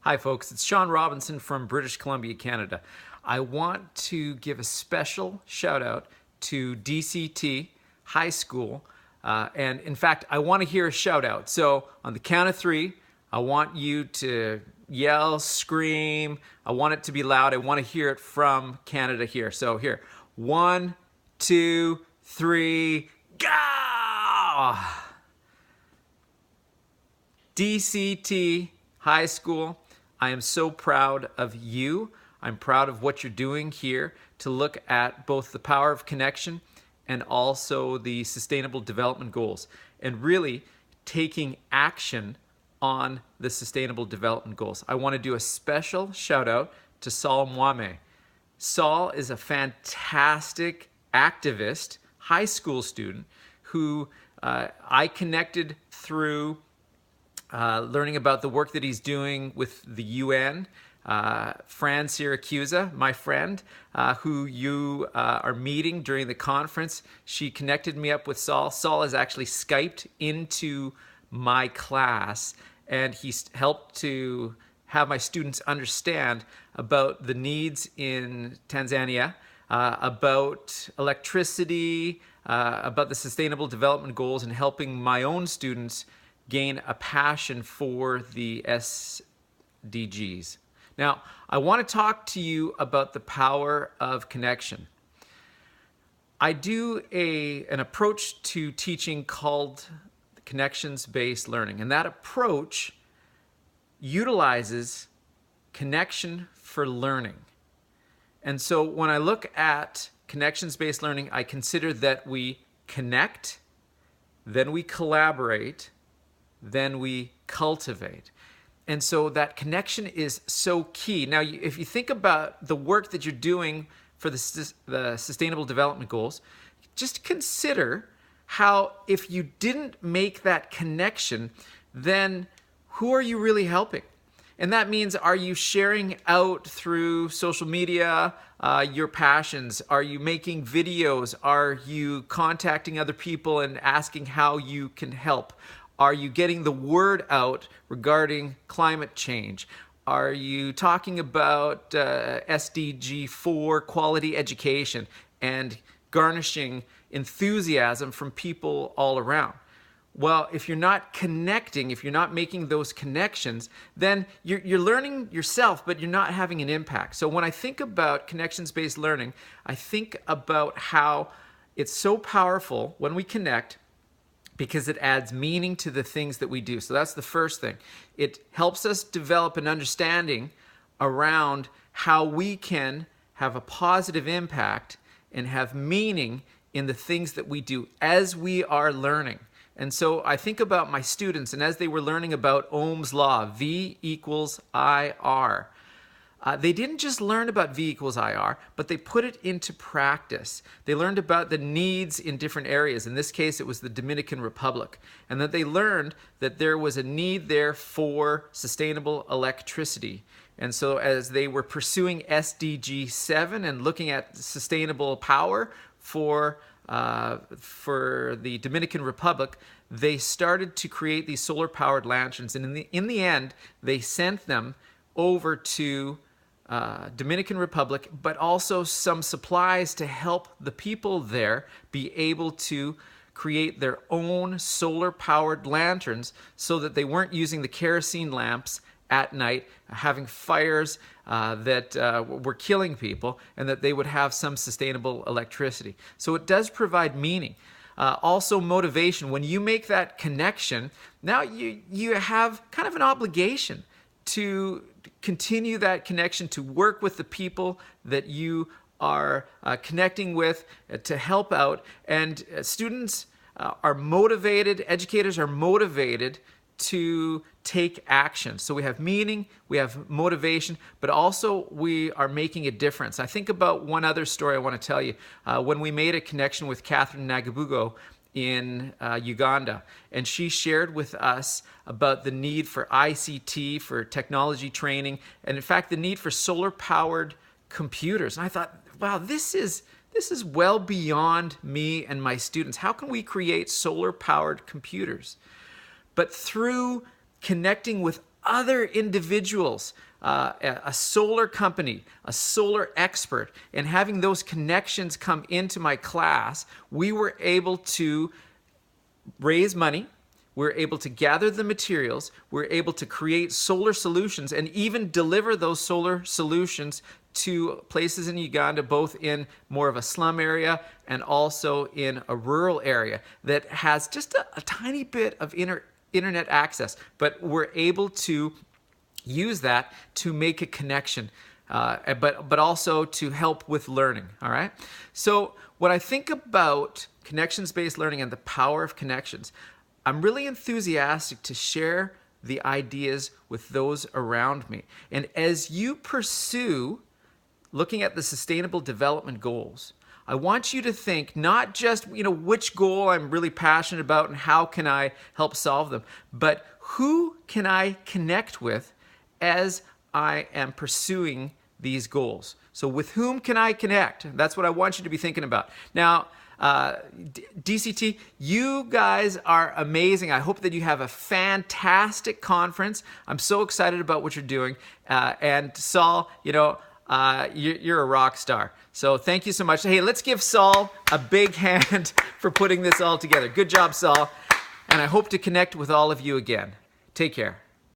Hi folks, it's Sean Robinson from British Columbia, Canada. I want to give a special shout out to D.C.T High School. And in fact, I want to hear a shout out. So on the count of three, I want you to yell, scream. I want it to be loud. I want to hear it from Canada here. So here, 1, 2, 3, go! D.C.T High School, I am so proud of you. I'm proud of what you're doing here to look at both the power of connection and also the Sustainable Development Goals, and really taking action on the Sustainable Development Goals. I want to do a special shout out to Saul Mwame. Saul is a fantastic activist, high school student, who I connected through learning about the work that he's doing with the UN. Fran Siracusa, my friend, who you are meeting during the conference, she connected me up with Saul. Saul has actually Skyped into my class, and he's helped to have my students understand about the needs in Tanzania, about electricity, about the Sustainable Development Goals, and helping my own students gain a passion for the SDGs. Now, I want to talk to you about the power of connection. I do an approach to teaching called connections-based learning, and that approach utilizes connection for learning. And so when I look at connections-based learning, I consider that we connect, then we collaborate, then we cultivate. And so that connection is so key. Now, if you think about the work that you're doing for the Sustainable Development Goals, just consider how if you didn't make that connection, then who are you really helping? And that means, are you sharing out through social media your passions? Are you making videos? Are you contacting other people and asking how you can help? Are you getting the word out regarding climate change? Are you talking about SDG 4 quality education and garnishing enthusiasm from people all around? Well, if you're not connecting, if you're not making those connections, then you're learning yourself, but you're not having an impact. So when I think about connections-based learning, I think about how it's so powerful when we connect, because it adds meaning to the things that we do. So that's the first thing. It helps us develop an understanding around how we can have a positive impact and have meaning in the things that we do as we are learning. And so I think about my students, and as they were learning about Ohm's law, V equals IR, they didn't just learn about V equals IR, but they put it into practice. They learned about the needs in different areas. In this case, it was the Dominican Republic. And that they learned that there was a need there for sustainable electricity. And so as they were pursuing SDG 7 and looking at sustainable power for the Dominican Republic, they started to create these solar-powered lanterns. And in the end, they sent them over to Dominican Republic, but also some supplies to help the people there be able to create their own solar-powered lanterns so that they weren't using the kerosene lamps at night, having fires that were killing people, and that they would have some sustainable electricity. So it does provide meaning. Also motivation. When you make that connection, now you have kind of an obligation to continue that connection, to work with the people that you are connecting with, to help out. And students are motivated, educators are motivated to take action. So we have meaning, we have motivation, but also we are making a difference. I think about one other story I want to tell you. When we made a connection with Catherine Nagabugo in Uganda, and she shared with us about the need for ICT, for technology training, and in fact the need for solar-powered computers. And I thought, wow, this is well beyond me and my students. How can we create solar-powered computers? But through connecting with other individuals, a solar company, a solar expert, and having those connections come into my class, we were able to raise money. We're able to gather the materials. We're able to create solar solutions and even deliver those solar solutions to places in Uganda, both in more of a slum area and also in a rural area that has just a tiny bit of internet access. But we're able to use that to make a connection, but also to help with learning, all right? So when I think about connections-based learning and the power of connections, I'm really enthusiastic to share the ideas with those around me. And as you pursue looking at the Sustainable Development Goals, I want you to think not just, which goal I'm really passionate about and how can I help solve them, but who can I connect with as I am pursuing these goals. So with whom can I connect? That's what I want you to be thinking about. Now, D.C.T, you guys are amazing. I hope that you have a fantastic conference. I'm so excited about what you're doing. And Saul, you're a rock star. So thank you so much. Hey, let's give Saul a big hand for putting this all together. Good job, Saul. And I hope to connect with all of you again. Take care.